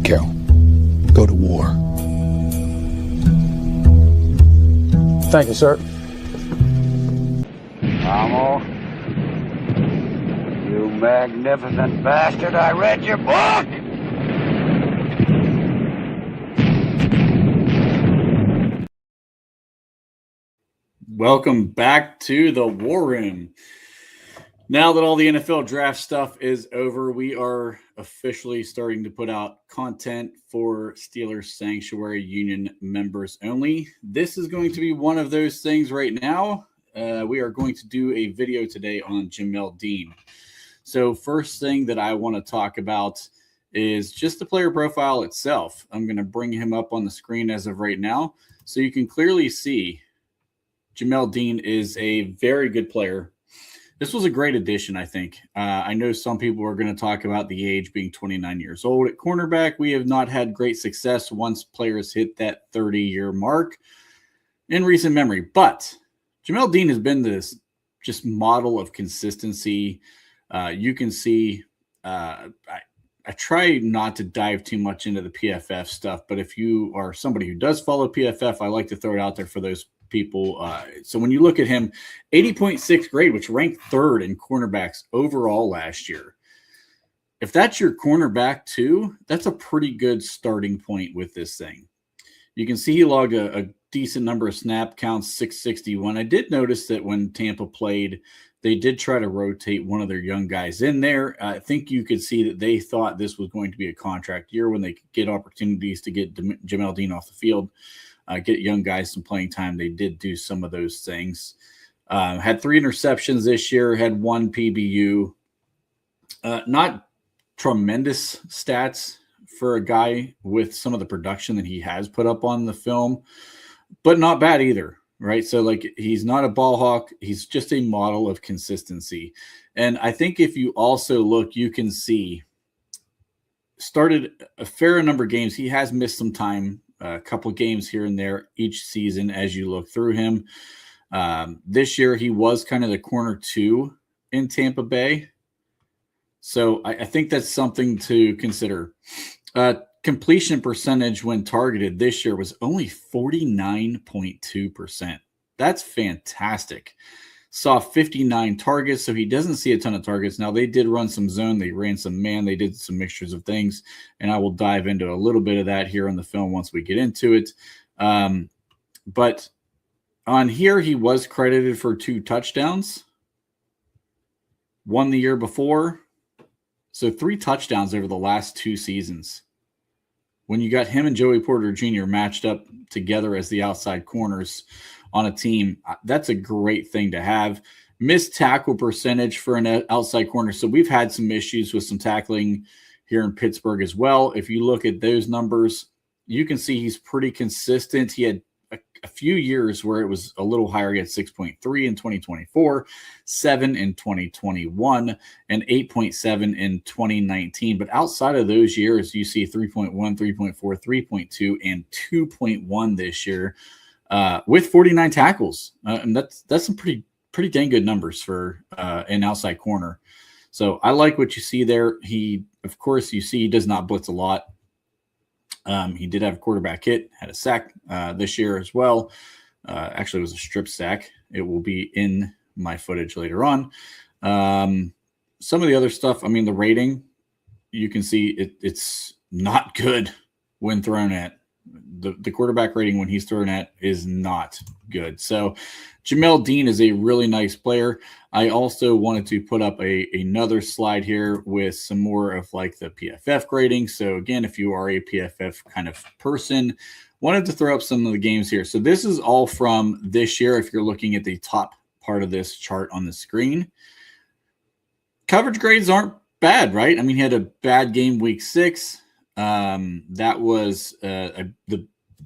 kill. Go to war. Thank you, sir. Amo, you magnificent bastard, I read your book! Welcome back to the War Room. Now that all the NFL draft stuff is over, we are officially starting to put out content for Steelers Sanctuary Union members only. This is going to be one of those things right now. We are going to do a video today on Jamel Dean. So first thing that I want to talk about is just the player profile itself. I'm going to bring him up on the screen as of right now so you can clearly see Jamel Dean is a very good player. This was a great addition, I think. I know some people are going to talk about the age being 29 years old. At cornerback, we have not had great success once players hit that 30-year mark in recent memory. But Jamel Dean has been this just model of consistency. You can see I try not to dive too much into the PFF stuff, but if you are somebody who does follow PFF, I like to throw it out there for those people. So when you look at him, 80.6 grade, which ranked third in cornerbacks overall last year. If that's your cornerback too, that's a pretty good starting point with this thing. You can see he logged a decent number of snap counts, 661. I did notice that when Tampa played, they did try to rotate one of their young guys in there. I think you could see that they thought this was going to be a contract year when they could get opportunities to get Jamel Dean off the field. Get young guys some playing time. They did do some of those things. Had 3 interceptions this year, had 1 PBU. Not tremendous stats for a guy with some of the production that he has put up on the film, but not bad either, right? So, like, he's not a ball hawk. He's just a model of consistency. And I think if you also look, you can see started a fair number of games. He has missed some time, a couple of games here and there each season as you look through him. This year, he was kind of the corner 2 in Tampa Bay. So I think that's something to consider. Completion percentage when targeted this year was only 49.2%. That's fantastic. Saw 59 targets, so he doesn't see a ton of targets. Now, they did run some zone. They ran some man. They did some mixtures of things, and I will dive into a little bit of that here on the film once we get into it. But on here, he was credited for 2 touchdowns. 1 the year before. So 3 touchdowns over the last 2 seasons. When you got him and Joey Porter Jr. matched up together as the outside corners on a team, that's a great thing to have. Missed tackle percentage for an outside corner. So we've had some issues with some tackling here in Pittsburgh as well. If you look at those numbers, you can see he's pretty consistent. He had a few years where it was a little higher. He had 6.3 in 2024, 7 in 2021, and 8.7 in 2019. But outside of those years, you see 3.1, 3.4, 3.2, and 2.1 this year with 49 tackles. And that's some pretty dang good numbers for an outside corner. So I like what you see there. Of course, you see he does not blitz a lot. He did have a quarterback hit, had a sack this year as well. Actually, it was a strip sack. It will be in my footage later on. Some of the other stuff, I mean, the rating, you can see it's not good when thrown at. The quarterback rating when he's thrown at is not good. So Jamel Dean is a really nice player. I also wanted to put up another slide here with some more of like the PFF grading. So again, if you are a PFF kind of person, wanted to throw up some of the games here. So this is all from this year. If you're looking at the top part of this chart on the screen, coverage grades aren't bad, right? I mean, he had a bad game week 6. That was the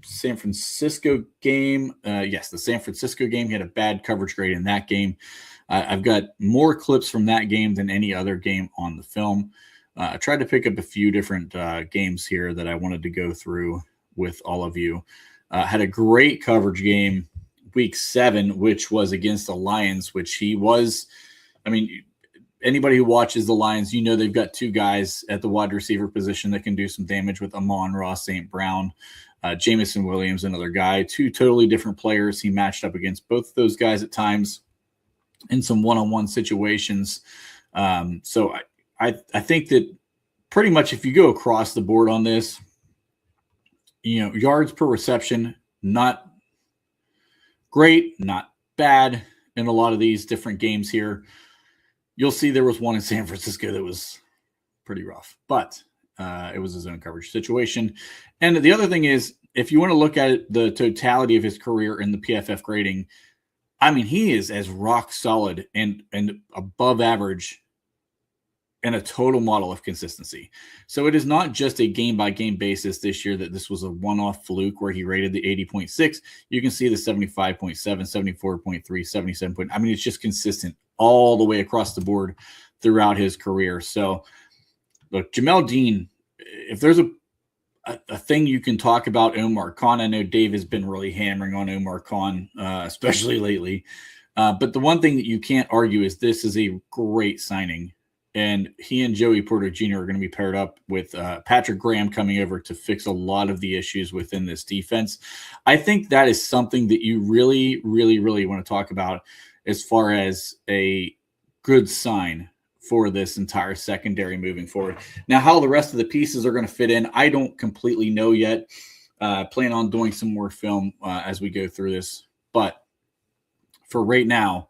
San Francisco game. Yes, the San Francisco game. He had a bad coverage grade in that game. I've got more clips from that game than any other game on the film. I tried to pick up a few different games here that I wanted to go through with all of you. Had a great coverage game week 7, which was against the Lions, which he was, I mean, anybody who watches the Lions, you know they've got two guys at the wide receiver position that can do some damage with Amon-Ra St. Brown. Jameson Williams, another guy, two totally different players. He matched up against both of those guys at times in some one-on-one situations. So I think that pretty much if you go across the board on this, yards per reception, not great, not bad in a lot of these different games here. You'll see there was one in San Francisco that was pretty rough, but it was a zone coverage situation. And the other thing is, if you want to look at the totality of his career in the PFF grading, I mean, he is as rock solid and above average and a total model of consistency. So it is not just a game-by-game basis this year that this was a one-off fluke where he rated the 80.6. You can see the 75.7, 74.3, 77. I mean, it's just consistent all the way across the board throughout his career. So, look, Jamel Dean, if there's a thing you can talk about Omar Khan, I know Dave has been really hammering on Omar Khan, especially lately. But the one thing that you can't argue is this is a great signing. And he and Joey Porter Jr. are going to be paired up with Patrick Graham coming over to fix a lot of the issues within this defense. I think that is something that you really, really, really want to talk about as far as a good sign for this entire secondary moving forward. Now, how the rest of the pieces are going to fit in, I don't completely know yet. Plan on doing some more film as we go through this. But for right now,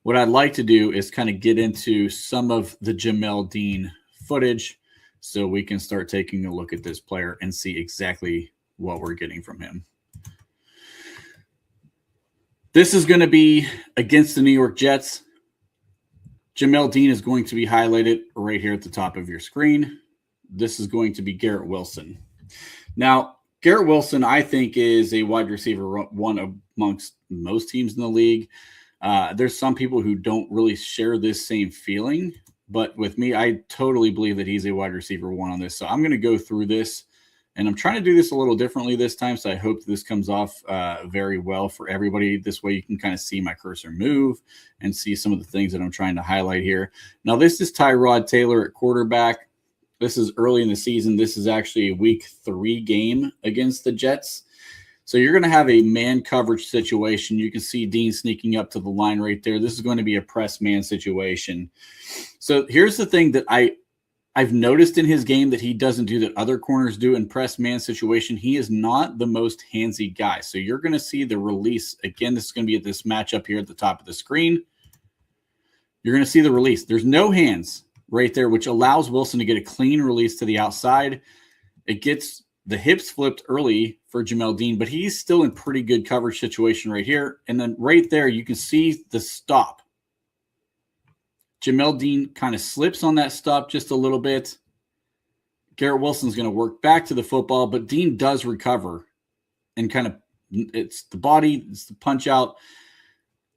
what I'd like to do is kind of get into some of the Jamel Dean footage so we can start taking a look at this player and see exactly what we're getting from him. This is going to be against the New York Jets. Jamel Dean is going to be highlighted right here at the top of your screen. This is going to be Garrett Wilson. Now, Garrett Wilson, I think, is a wide receiver one amongst most teams in the league. There's some people who don't really share this same feeling, but with me, I totally believe that he's a wide receiver one on this. So I'm going to go through this, and I'm trying to do this a little differently this time. So I hope this comes off very well for everybody. This way you can kind of see my cursor move and see some of the things that I'm trying to highlight here. Now, this is Tyrod Taylor at quarterback. This is early in the season. This is actually a week 3 game against the Jets. So you're going to have a man coverage situation. You can see Dean sneaking up to the line right there. This is going to be a press man situation. So here's the thing that I've noticed in his game that he doesn't do that other corners do in press man situation. He is not the most handsy guy. So you're going to see the release. Again, this is going to be at this matchup here at the top of the screen. You're going to see the release. There's no hands right there, which allows Wilson to get a clean release to the outside. It gets the hips flipped early for Jamel Dean, but he's still in pretty good coverage situation right here. And then right there, you can see the stop. Jamel Dean kind of slips on that stop just a little bit. Garrett Wilson's going to work back to the football, but Dean does recover and kind of, it's the body, it's the punch out.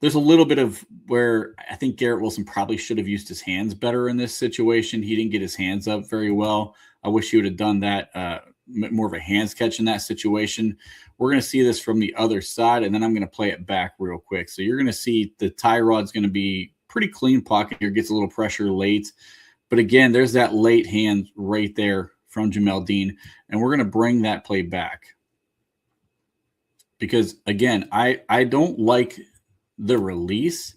There's a little bit of where I think Garrett Wilson probably should have used his hands better in this situation. He didn't get his hands up very well. I wish he would have done that, more of a hands catch in that situation. We're going to see this from the other side, and then I'm going to play it back real quick. So you're going to see the Tyrod's going to be pretty clean pocket here, gets a little pressure late. But again, there's that late hand right there from Jamel Dean, and we're going to bring that play back. Because, again, I don't like the release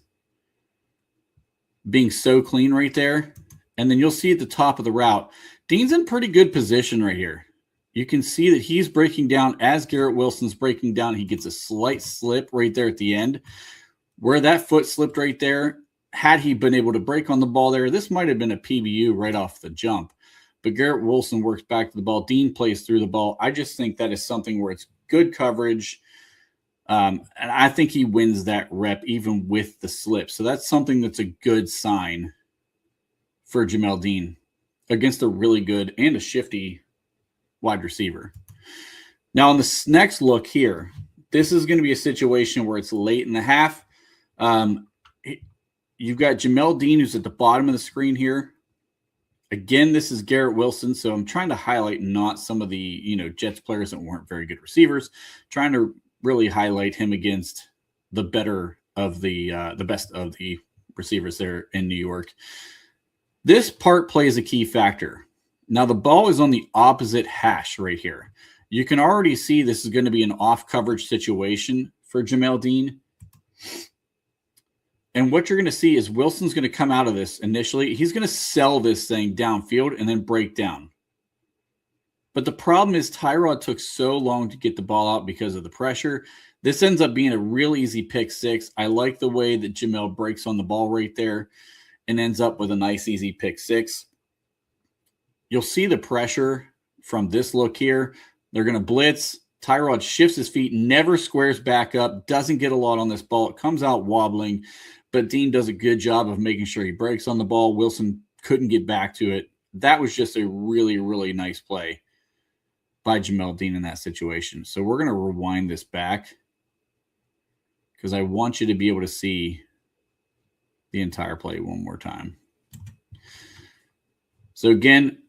being so clean right there. And then you'll see at the top of the route, Dean's in pretty good position right here. You can see that he's breaking down as Garrett Wilson's breaking down. He gets a slight slip right there at the end. Where that foot slipped right there, had he been able to break on the ball there, this might have been a PBU right off the jump. But Garrett Wilson works back to the ball. Dean plays through the ball. I just think that is something where it's good coverage. And I think he wins that rep even with the slip. So that's something that's a good sign for Jamel Dean against a really good and a shifty wide receiver. Now on this next look here, this is going to be a situation where it's late in the half. You've got Jamel Dean, who's at the bottom of the screen here. Again, this is Garrett Wilson, so I'm trying to highlight not some of the Jets players that weren't very good receivers, trying to really highlight him against the better of the best of the receivers there in New York. This part plays a key factor. Now the ball is on the opposite hash right here. You can already see this is going to be an off coverage situation for Jamel Dean. And what you're going to see is Wilson's going to come out of this initially. He's going to sell this thing downfield and then break down. But the problem is Tyrod took so long to get the ball out because of the pressure. This ends up being a real easy pick six. I like the way that Jamel breaks on the ball right there and ends up with a nice easy pick six. You'll see the pressure from this look here. They're going to blitz. Tyrod shifts his feet, never squares back up, doesn't get a lot on this ball. It comes out wobbling, but Dean does a good job of making sure he breaks on the ball. Wilson couldn't get back to it. That was just a really, really nice play by Jamel Dean in that situation. So we're going to rewind this back because I want you to be able to see the entire play one more time. So again,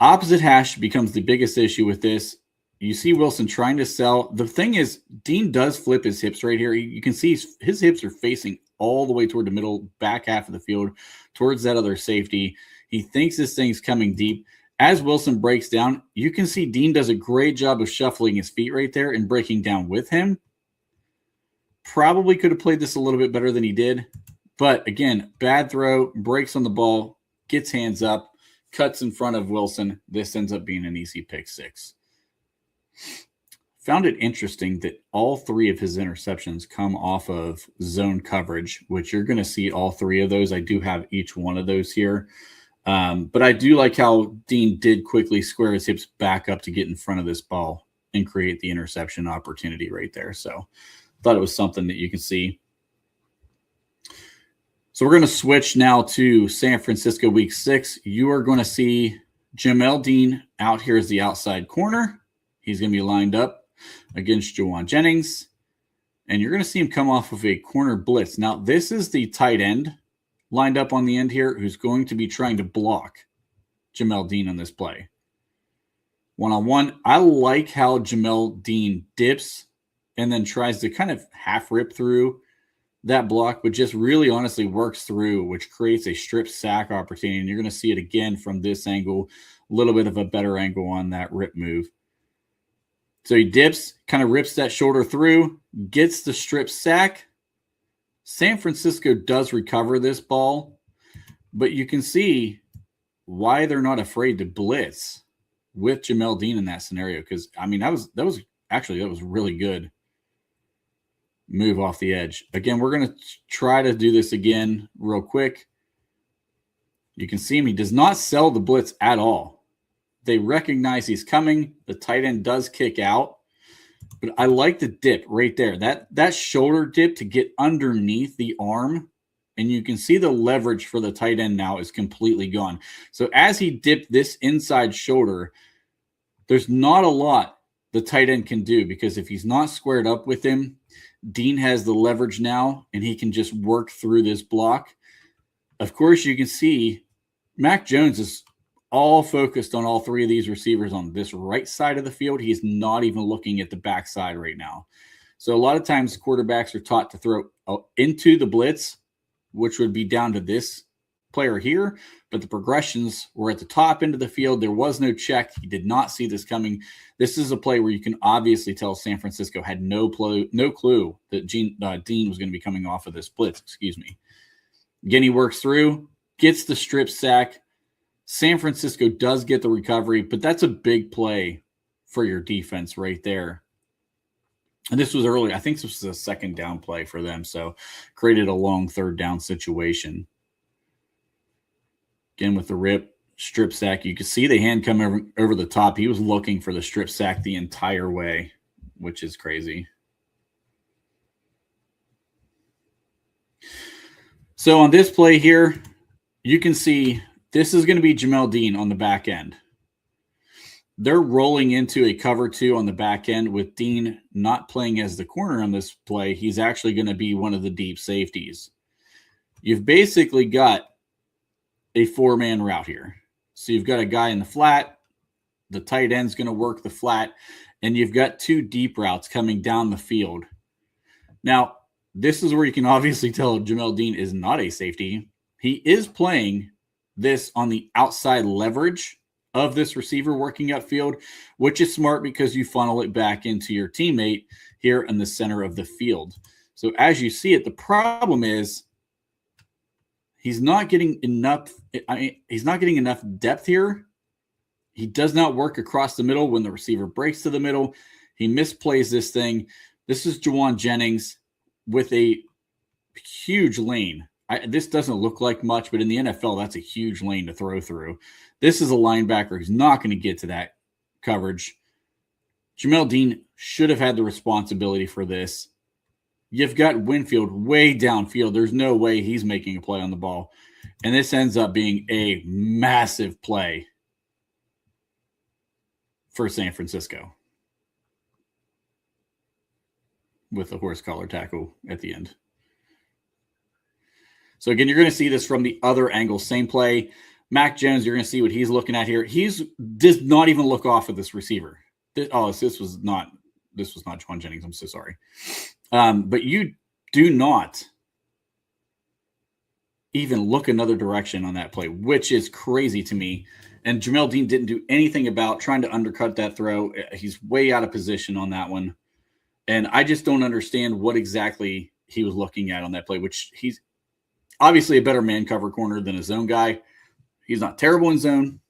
opposite hash becomes the biggest issue with this. You see Wilson trying to sell. The thing is, Dean does flip his hips right here. You can see his hips are facing all the way toward the middle, back half of the field, towards that other safety. He thinks this thing's coming deep. As Wilson breaks down, you can see Dean does a great job of shuffling his feet right there and breaking down with him. Probably could have played this a little bit better than he did. But again, bad throw, breaks on the ball, gets hands up, cuts in front of Wilson. This ends up being an easy pick six. Found it interesting that all three of his interceptions come off of zone coverage, which you're going to see all three of those. I do have each one of those here. But I do like how Dean did quickly square his hips back up to get in front of this ball and create the interception opportunity right there. So thought it was something that you can see. So we're going to switch now to San Francisco week 6. You are going to see Jamel Dean out here as the outside corner. He's going to be lined up against Juwan Jennings. And you're going to see him come off of a corner blitz. Now, this is the tight end lined up on the end here who's going to be trying to block Jamel Dean on this play. One-on-one, I like how Jamel Dean dips and then tries to kind of half rip through that block, but just really honestly works through, which creates a strip sack opportunity. And you're going to see it again from this angle, a little bit of a better angle on that rip move. So he dips, kind of rips that shoulder through, gets the strip sack. San Francisco does recover this ball, but you can see why they're not afraid to blitz with Jamel Dean in that scenario. Because I mean, that was really good move off the edge. Again, we're going to try to do this again real quick. You can see him; he does not sell the blitz at all. They recognize he's coming. The tight end does kick out. But I like the dip right there. That shoulder dip to get underneath the arm. And you can see the leverage for the tight end now is completely gone. So as he dipped this inside shoulder, there's not a lot the tight end can do because if he's not squared up with him, Dean has the leverage now and he can just work through this block. Of course, you can see Mac Jones is all focused on all three of these receivers on this right side of the field. He's not even looking at the backside right now. So a lot of times quarterbacks are taught to throw into the blitz, which would be down to this player here. But the progressions were at the top end of the field. There was no check. He did not see this coming. This is a play where you can obviously tell San Francisco had no clue that Dean was going to be coming off of this blitz. Again, he works through, gets the strip sack. San Francisco does get the recovery, but that's a big play for your defense right there. And this was early. I think this was a second down play for them, so created a long third down situation. Again, with the rip, strip sack, you can see the hand come over the top. He was looking for the strip sack the entire way, which is crazy. So on this play here, you can see this is going to be Jamel Dean on the back end. They're rolling into a cover 2 on the back end with Dean not playing as the corner on this play. He's actually going to be one of the deep safeties. You've basically got a 4-man route here. So you've got a guy in the flat. The tight end's going to work the flat. And you've got 2 deep routes coming down the field. Now, this is where you can obviously tell Jamel Dean is not a safety. He is playing this on the outside leverage of this receiver working upfield, which is smart because you funnel it back into your teammate here in the center of the field. So as you see it, the problem is he's not getting enough. He's not getting enough depth here. He does not work across the middle when the receiver breaks to the middle. He misplays this thing. This is Juwan Jennings with a huge lane. This doesn't look like much, but in the NFL, that's a huge lane to throw through. This is a linebacker who's not going to get to that coverage. Jamel Dean should have had the responsibility for this. You've got Winfield way downfield. There's no way he's making a play on the ball. And this ends up being a massive play for San Francisco with the horse collar tackle at the end. So again, you're going to see this from the other angle. Same play. Mac Jones, you're going to see what he's looking at here. He does not even look off of this receiver. This was not Juwan Jennings. I'm so sorry. But you do not even look another direction on that play, which is crazy to me. And Jamel Dean didn't do anything about trying to undercut that throw. He's way out of position on that one. And I just don't understand what exactly he was looking at on that play, which he's obviously a better man cover corner than a zone guy. He's not terrible in zone,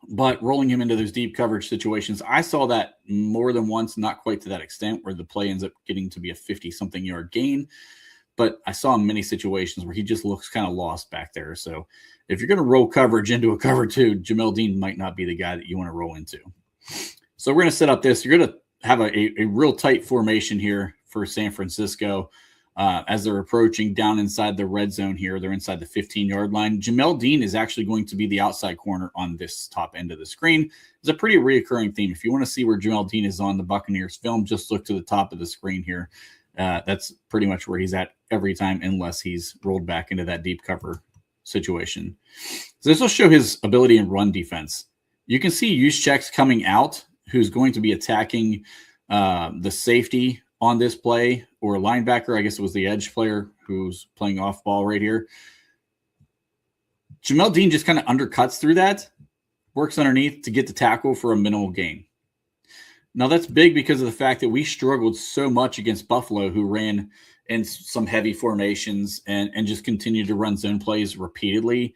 but rolling him into those deep coverage situations, I saw that more than once, not quite to that extent where the play ends up getting to be a 50-something yard gain. But I saw many situations where he just looks kind of lost back there. So if you're going to roll coverage into a cover two, Jamel Dean might not be the guy that you want to roll into. So we're going to set up this. You're going to have a real tight formation here for San Francisco as they're approaching down inside the red zone here. They're inside the 15-yard line. Jamel Dean is actually going to be the outside corner on this top end of the screen. It's a pretty reoccurring theme. If you want to see where Jamel Dean is on the Buccaneers film, just look to the top of the screen here. That's pretty much where he's at every time unless he's rolled back into that deep cover situation. So this will show his ability in run defense. You can see Juszczyk's coming out, who's going to be attacking the safety on this play, or linebacker. I guess it was the edge player who's playing off ball right here. Jamel Dean just kind of undercuts through that, works underneath to get the tackle for a minimal gain. Now, that's big because of the fact that we struggled so much against Buffalo, who ran in some heavy formations and just continued to run zone plays repeatedly.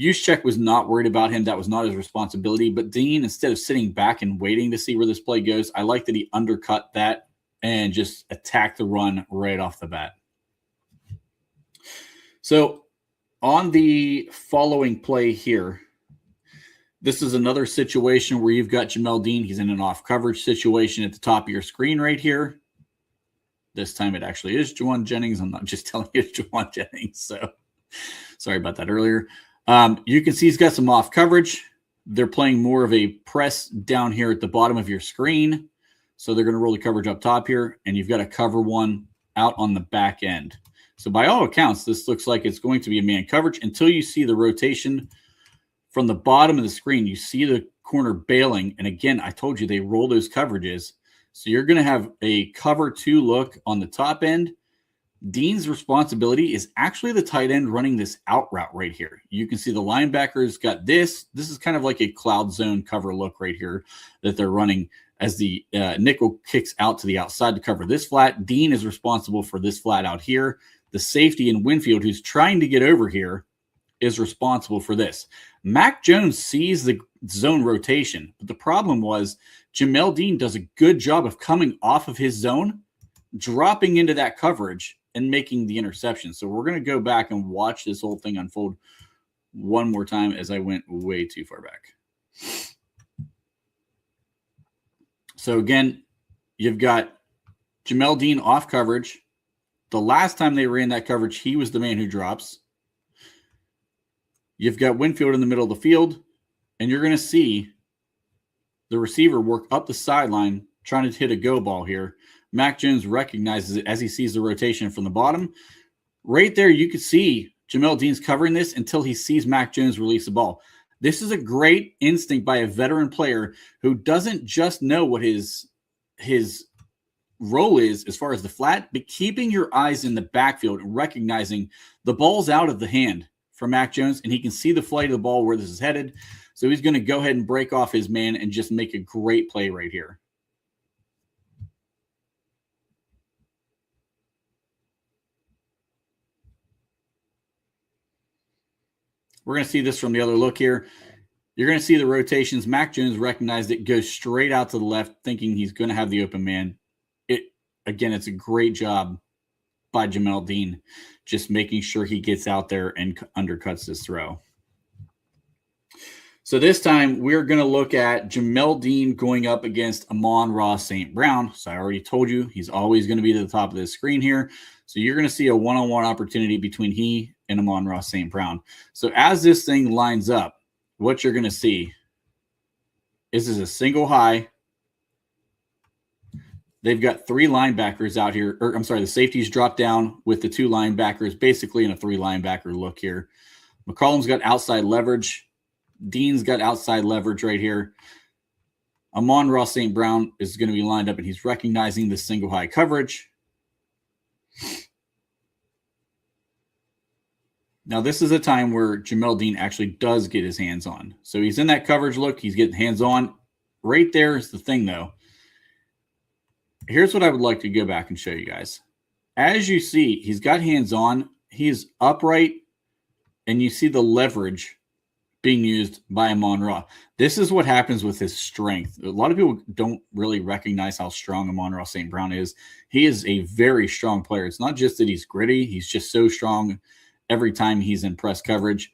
Juszczyk was not worried about him. That was not his responsibility. But Dean, instead of sitting back and waiting to see where this play goes, I like that he undercut that and just attacked the run right off the bat. So on the following play here, this is another situation where you've got Jamel Dean. He's in an off coverage situation at the top of your screen right here. This time it actually is Juwan Jennings. I'm not just telling you it's Juwan Jennings. So sorry about that earlier. You can see he's got some off coverage. They're playing more of a press down here at the bottom of your screen. So they're going to roll the coverage up top here, and you've got a cover one out on the back end. So by all accounts, this looks like it's going to be a man coverage until you see the rotation from the bottom of the screen. You see the corner bailing. And again, I told you they roll those coverages. So you're going to have a cover two look on the top end. Dean's responsibility is actually the tight end running this out route right here. You can see the linebackers got this. This is kind of like a cloud zone cover look right here that they're running as the nickel kicks out to the outside to cover this flat. Dean is responsible for this flat out here. The safety in Winfield, who's trying to get over here, is responsible for this. Mac Jones sees the zone rotation, but the problem was Jamel Dean does a good job of coming off of his zone, dropping into that coverage, and making the interception. So we're going to go back and watch this whole thing unfold one more time as I went way too far back. So again, you've got Jamel Dean off coverage. The last time they ran that coverage, he was the man who drops. You've got Winfield in the middle of the field, and you're going to see the receiver work up the sideline trying to hit a go ball here. Mac Jones recognizes it as he sees the rotation from the bottom. Right there, you could see Jamel Dean's covering this until he sees Mac Jones release the ball. This is a great instinct by a veteran player who doesn't just know what his role is as far as the flat, but keeping your eyes in the backfield and recognizing the ball's out of the hand from Mac Jones, and he can see the flight of the ball where this is headed. So he's going to go ahead and break off his man and just make a great play right here. We're going to see this from the other look here. You're going to see the rotations. Mac Jones recognized it, goes straight out to the left, thinking he's going to have the open man. Again, it's a great job by Jamel Dean, just making sure he gets out there and undercuts this throw. So this time, we're going to look at Jamel Dean going up against Amon-Ra St. Brown. So I already told you, he's always going to be to the top of this screen here. So you're going to see a one-on-one opportunity between he and Amon-Ra St. Brown. So as this thing lines up, what you're going to see is a single high. They've got three linebackers out here. Or I'm sorry, the safeties drop down with the two linebackers, basically in a three linebacker look here. McCollum's got outside leverage. Dean's got outside leverage right here. Amon-Ra St. Brown is going to be lined up, and he's recognizing the single high coverage. Now, this is a time where Jamel Dean actually does get his hands on. So he's in that coverage look. He's getting hands on. Right there is the thing, though. Here's what I would like to go back and show you guys. As you see, he's got hands on. He's upright, and you see the leverage being used by Amon-Ra. This is what happens with his strength. A lot of people don't really recognize how strong Amon-Ra St. Brown is. He is a very strong player. It's not just that he's gritty. He's just so strong every time he's in press coverage.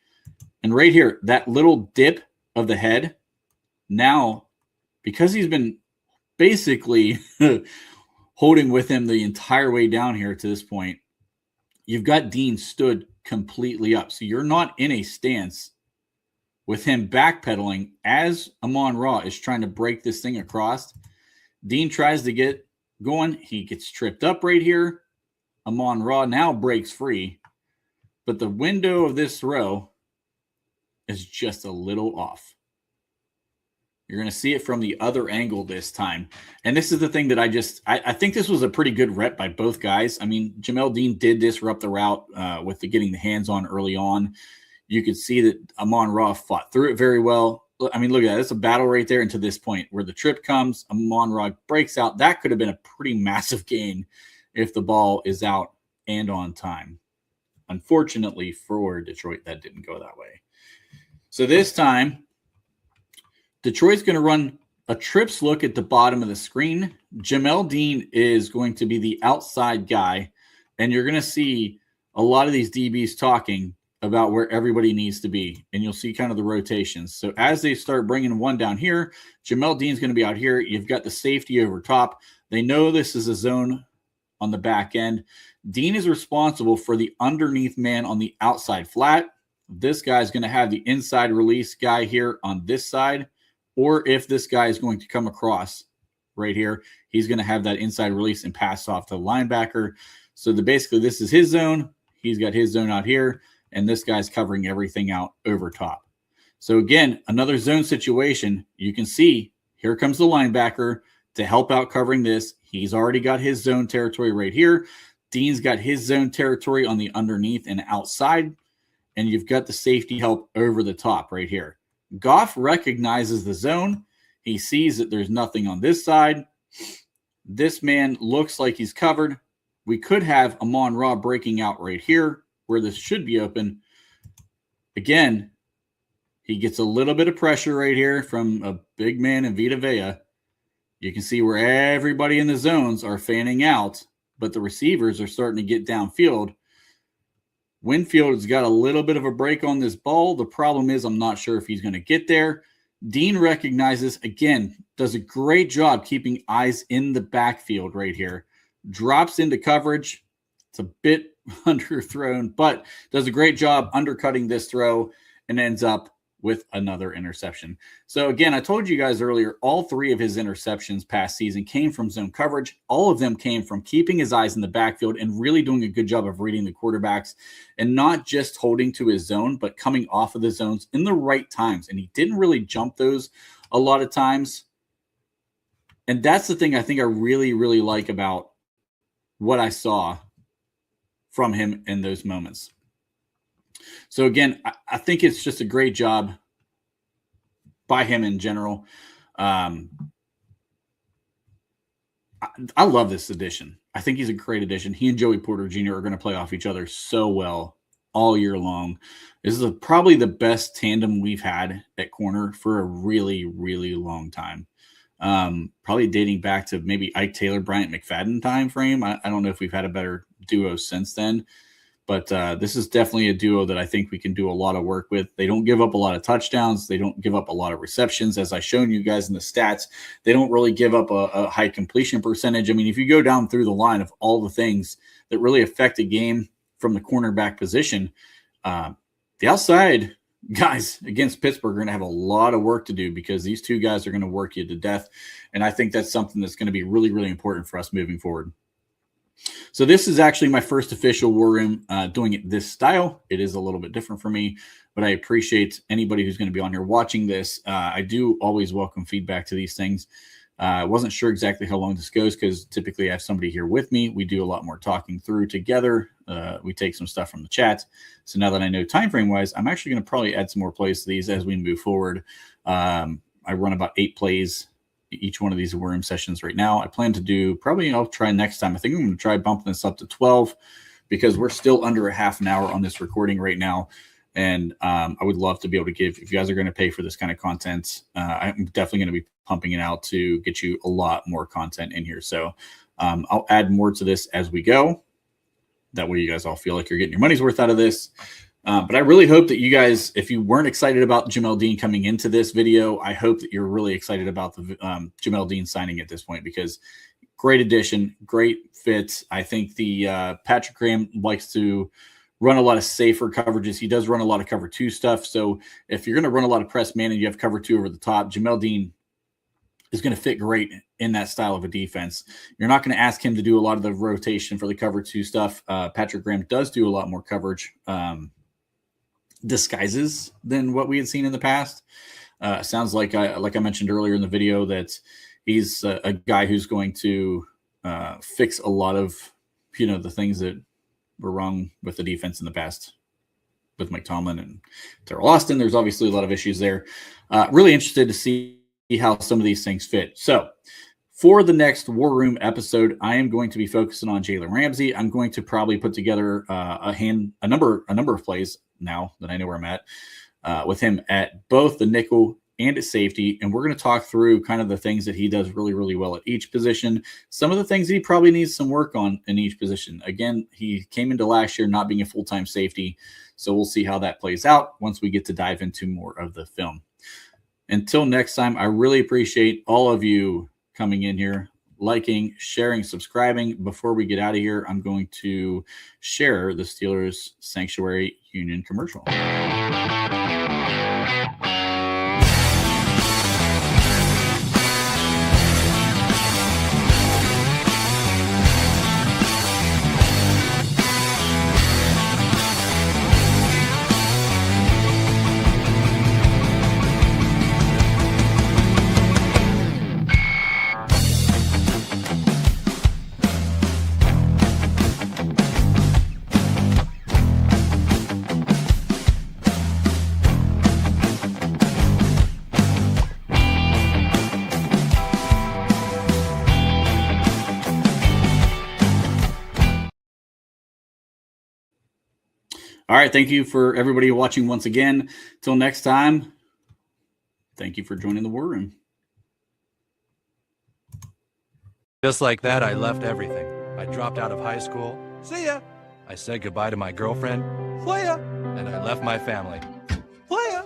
And right here, that little dip of the head, now, because he's been basically holding with him the entire way down here to this point, you've got Dean stood completely up. So you're not in a stance with him backpedaling as Amon-Ra is trying to break this thing across. Dean tries to get going. He gets tripped up right here. Amon-Ra now breaks free. But the window of this throw is just a little off. You're going to see it from the other angle this time. And this is the thing that I think this was a pretty good rep by both guys. I mean, Jamel Dean did disrupt the route with getting the hands on early on. You could see that Amon-Ra fought through it very well. I mean, look at that. It's a battle right there and to this point where the trip comes, Amon-Ra breaks out. That could have been a pretty massive gain if the ball is out and on time. Unfortunately for Detroit, that didn't go that way. So this time, Detroit's going to run a trips look at the bottom of the screen. Jamel Dean is going to be the outside guy, and you're going to see a lot of these DBs talking about where everybody needs to be, and you'll see kind of the rotations. So as they start bringing one down here, Jamel Dean's going to be out here. You've got the safety over top. They know this is a zone on the back end. Dean is responsible for the underneath man on the outside flat. This guy's going to have the inside release guy here on this side, or if this guy is going to come across right here, he's going to have that inside release and pass off to the linebacker. So basically this is his zone. He's got his zone out here, and this guy's covering everything out over top. So again, another zone situation. You can see here comes the linebacker to help out covering this. He's already got his zone territory right here. Dean's got his zone territory on the underneath and outside, and you've got the safety help over the top right here. Goff recognizes the zone. He sees that there's nothing on this side. This man looks like he's covered. We could have Amon-Ra breaking out right here where this should be open. Again, he gets a little bit of pressure right here from a big man in Vita Vea. You can see where everybody in the zones are fanning out, but the receivers are starting to get downfield. Winfield's got a little bit of a break on this ball. The problem is I'm not sure if he's going to get there. Dean recognizes, again, does a great job keeping eyes in the backfield right here. Drops into coverage. It's a bit underthrown, but does a great job undercutting this throw and ends up with another interception. So again, I told you guys earlier, all three of his interceptions past season came from zone coverage. All of them came from keeping his eyes in the backfield and really doing a good job of reading the quarterbacks and not just holding to his zone, but coming off of the zones in the right times. And he didn't really jump those a lot of times. And that's the thing I think I really, really like about what I saw from him in those moments. So again, I think it's just a great job by him in general. I love this addition. I think he's a great addition. He and Joey Porter Jr. are going to play off each other so well all year long. This is probably the best tandem we've had at corner for a really, really long time. Probably dating back to maybe Ike Taylor, Bryant McFadden time frame. I don't know if we've had a better duo since then. But this is definitely a duo that I think we can do a lot of work with. They don't give up a lot of touchdowns. They don't give up a lot of receptions. As I've shown you guys in the stats, they don't really give up a high completion percentage. I mean, if you go down through the line of all the things that really affect a game from the cornerback position, the outside guys against Pittsburgh are going to have a lot of work to do because these two guys are going to work you to death. And I think that's something that's going to be really, really important for us moving forward. So this is actually my first official War Room doing it this style. It is a little bit different for me, but I appreciate anybody who's going to be on here watching this. I do always welcome feedback to these things. I wasn't sure exactly how long this goes because typically I have somebody here with me. We do a lot more talking through together. We take some stuff from the chat. So now that I know time frame wise, I'm actually going to probably add some more plays to these as we move forward. I run about 8 plays each one of these War Room sessions right now. I plan to do probably, I'll try next time. I think I'm going to try bumping this up to 12 because we're still under a half an hour on this recording right now. And I would love to be able to give, if you guys are going to pay for this kind of content, I'm definitely going to be pumping it out to get you a lot more content in here. So I'll add more to this as we go. That way you guys all feel like you're getting your money's worth out of this. But I really hope that you guys, if you weren't excited about Jamel Dean coming into this video, I hope that you're really excited about the Jamel Dean signing at this point because great addition, great fit. I think the Patrick Graham likes to run a lot of safer coverages. He does run a lot of cover 2 stuff. So if you're going to run a lot of press man and you have cover 2 over the top, Jamel Dean is going to fit great in that style of a defense. You're not going to ask him to do a lot of the rotation for the cover 2 stuff. Patrick Graham does do a lot more coverage disguises than what we had seen in the past. Sounds like I mentioned earlier in the video that he's a guy who's going to fix a lot of, the things that were wrong with the defense in the past with Mike Tomlin and Terrell Austin. There's obviously a lot of issues there. Really interested to see how some of these things fit. So for the next War Room episode, I am going to be focusing on Jalen Ramsey. I'm going to probably put together a number of plays now that I know where I'm at with him at both the nickel and at safety. And we're going to talk through kind of the things that he does really, really well at each position. Some of the things that he probably needs some work on in each position. Again, he came into last year not being a full-time safety. So we'll see how that plays out once we get to dive into more of the film. Until next time, I really appreciate all of you coming in here, liking, sharing, subscribing. Before we get out of here, I'm going to share the Steelers Sanctuary Union commercial. All right. Thank you for everybody watching once again. Till next time, thank you for joining the War Room. Just like that, I left everything. I dropped out of high school. See ya! I said goodbye to my girlfriend. See ya! And I left my family. See ya!